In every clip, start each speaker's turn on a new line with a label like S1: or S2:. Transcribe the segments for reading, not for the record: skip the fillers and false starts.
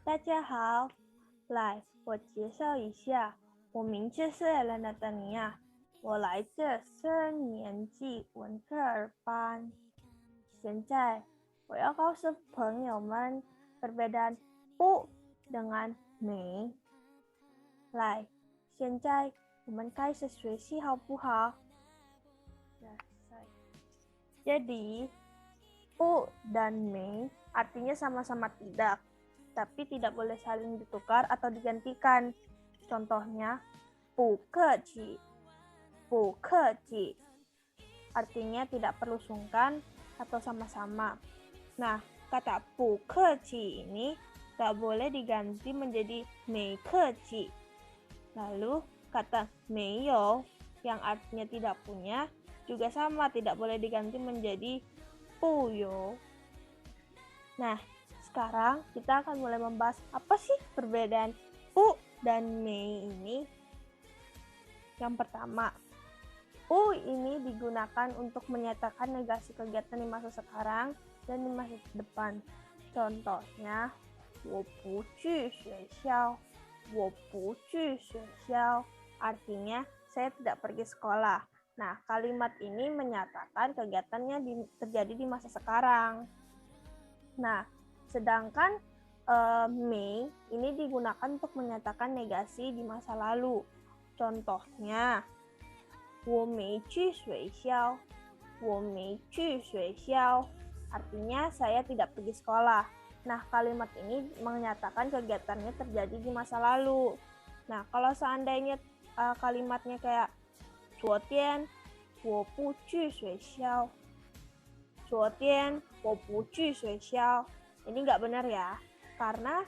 S1: 大家好，来，我介绍一下，我名字是艾娜达尼亚，我来自4年级文科二班。现在我要告诉朋友们perbedaan bu dengan me。来，现在我们开始学习好不好？Jadi, bu dan me artinya sama-sama tidak, tapi tidak boleh saling ditukar atau digantikan. Contohnya, 不客气, 不客气 artinya tidak perlu sungkan atau sama-sama. Nah, kata 不客气 ini tak boleh diganti menjadi 没客气. Lalu, kata 没有 yang artinya tidak punya juga sama, tidak boleh diganti menjadi 不有. Nah, sekarang kita akan mulai membahas apa sih perbedaan bu dan me ini. Yang pertama, bu ini digunakan untuk menyatakan negasi kegiatan di masa sekarang dan di masa depan. Contohnya, 我不去学校, 我不去学校 artinya saya tidak pergi sekolah. Nah, kalimat ini menyatakan kegiatannya terjadi di masa sekarang. Nah, sedangkan me ini digunakan untuk menyatakan negasi di masa lalu. Contohnya, 我没去学校, 我没去学校 artinya saya tidak pergi sekolah. Nah, kalimat ini menyatakan kegiatannya terjadi di masa lalu. Nah, kalau seandainya kalimatnya kayak 昨天我不去学校, 昨天我不去学校, ini nggak benar ya, karena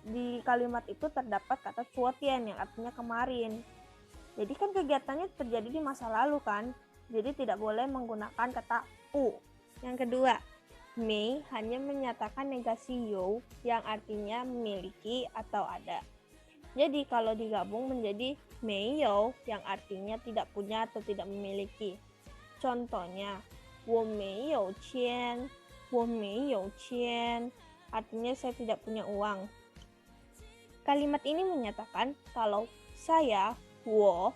S1: di kalimat itu terdapat kata 昨天yang artinya kemarin. Jadi kan kegiatannya terjadi di masa lalu kan, jadi tidak boleh menggunakan kata u. Yang kedua, me hanya menyatakan negasi you yang artinya memiliki atau ada. Jadi kalau digabung menjadi 没有 yang artinya tidak punya atau tidak memiliki. Contohnya, 我没有钱, 我没有钱 artinya saya tidak punya uang. Kalimat ini menyatakan kalau saya, 我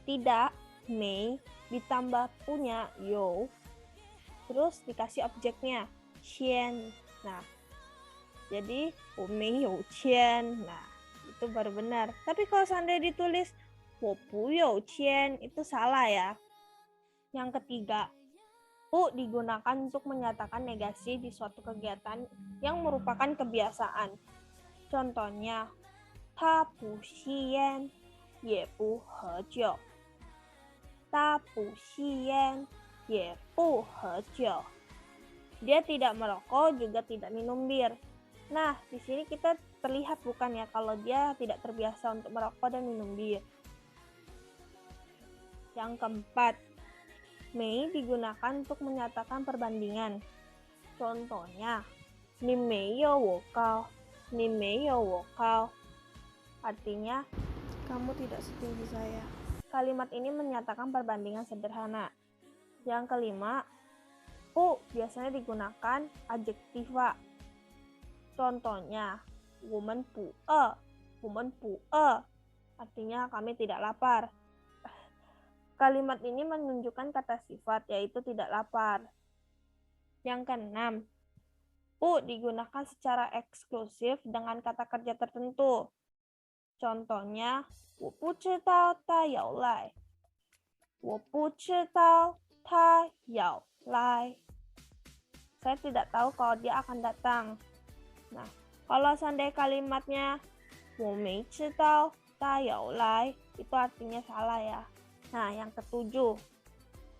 S1: tidak, 没 ditambah punya, 有 terus dikasih objeknya, 钱. Nah, jadi 我没有钱. Nah, itu baru benar. Tapi kalau seandainya ditulis 我不有钱 itu salah ya. Yang ketiga, bu digunakan untuk menyatakan negasi di suatu kegiatan yang merupakan kebiasaan. Contohnya, 他不吸烟也不喝酒, 他不吸烟也不喝酒. Dia tidak merokok juga tidak minum bir. Nah, di sini kita terlihat bukan ya kalau dia tidak terbiasa untuk merokok dan minum bir. Yang keempat, me digunakan untuk menyatakan perbandingan. Contohnya, 你没有我高, 你没有我高 artinya kamu tidak setinggi saya. Kalimat ini menyatakan perbandingan sederhana. Yang kelima, bu biasanya digunakan adjektiva. Contohnya, 我们不饿, 我们不饿 artinya kami tidak lapar. Kalimat ini menunjukkan kata sifat, yaitu tidak lapar. Yang keenam, bu digunakan secara eksklusif dengan kata kerja tertentu. Contohnya, 我不知道他要来, 我不知道他要来. Saya tidak tahu kalau dia akan datang. Nah, kalau seandainya kalimatnya 我没知道他要来, itu artinya salah ya. Nah, yang ketujuh,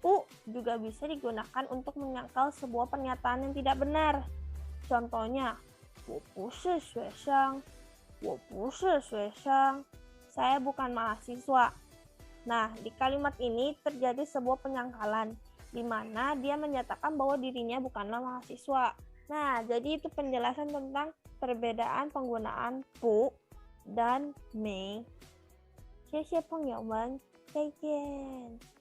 S1: u juga bisa digunakan untuk menyangkal sebuah pernyataan yang tidak benar. Contohnya, 我不是学生, 我不是学生, saya bukan mahasiswa. Nah, di kalimat ini terjadi sebuah penyangkalan, di mana dia menyatakan bahwa dirinya bukanlah mahasiswa. Nah, jadi itu penjelasan tentang perbedaan penggunaan bu dan me. 谢谢朋友们，再见。